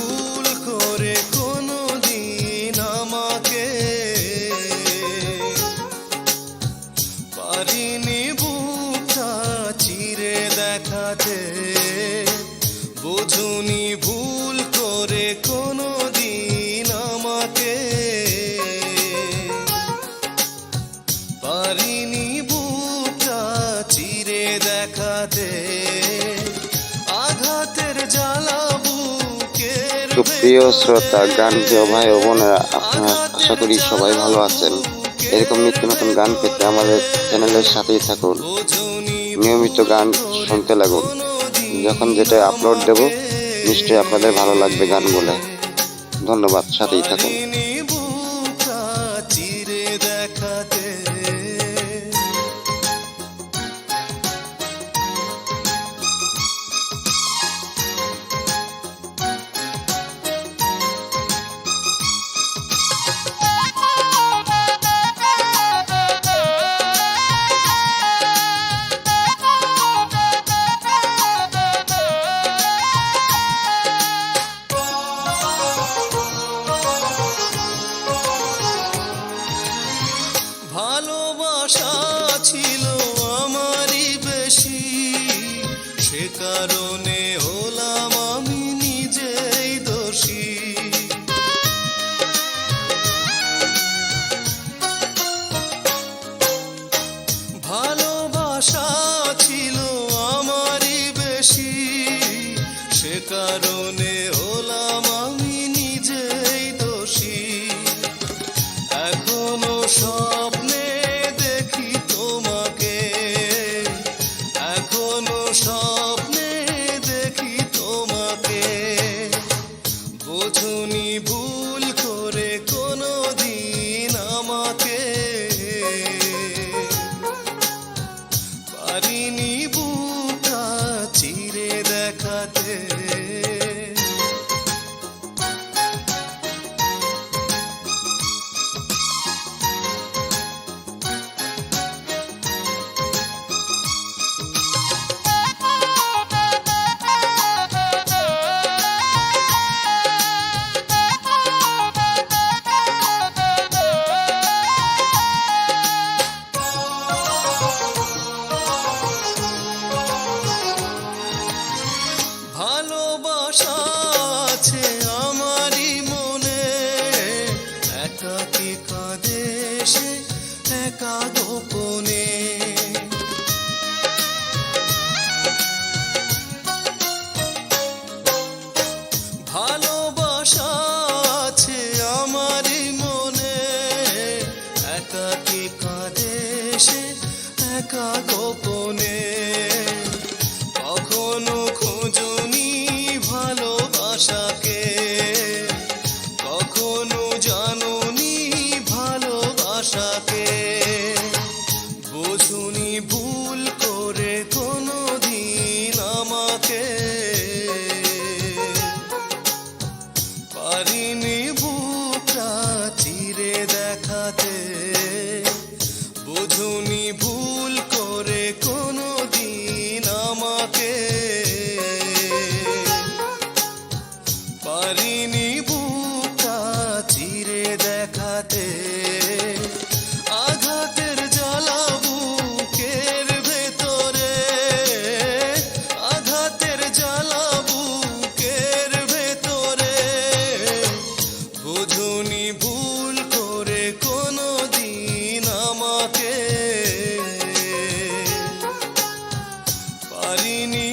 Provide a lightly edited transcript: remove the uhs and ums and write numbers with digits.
ভুল করে কোনো দিন আমাকে পারিনি বুকটা চিরে দেখাতে বোঝুনি ভুল করে কোনো দিন আমাকে পারিনি বুকটা চিরে দেখাতে আঘাতের জ্বালা বুকের সুপ্রিয় শ্রোতা গান প্রিয় ভাই ও বোনেরা, আপনারা আশা করি সবাই ভালো আছেন। এরকম নিত্য নতুন গান পেতে আমাদের চ্যানেলের সাথেই থাকুন, নিয়মিত গান শুনতে লাগুন। যখন যেটা আপলোড দেব নিশ্চয়ই আপনাদের ভালো লাগবে গানগুলো। ধন্যবাদ, সাথেই থাকুন। চিরে দেখাতে ভালোবাসা ছিল আমারই বেশি, সে কারণে হলাম আমি নিজেই দোষী। ভালোবাসা ছিল আমারই বেশি, সে কারণে হলাম আমি নিজেই দোষী। এখনো স্বপ্নে দেখি তোমাকে, এখনো স্বপ্নে দেখি তোমাকে, বোঝুনি ভুল করে কোনো দিন আমাকে পারিনি বুকটা চিরে দেখাতে ভালোবাসা আছে আমারই মনে, একাকী কাঁদে সে একা গোপনে। ভালোবাসা আছে আমারই মনে, একাকী কাঁদে সে একা গোপনে। কখনো খোঁজনি ভালোবাসাকে, কখনো জানুনি ভালোবাসাকে, বোঝুনি ভুল করে কোনো দিন আমাকে পারিনি বুকটা চিরে দেখাতে বোঝুনি ভুল করে কোনো দিন আমাকে পারিনি বুকটা চিরে দেখাতে আঘাতের জ্বালা বুকের ভেতরে, আঘাতের জ্বালা বুকের ভেতরে, বোঝুনি ভুল করে কোনো দিন আমাকে পারিনি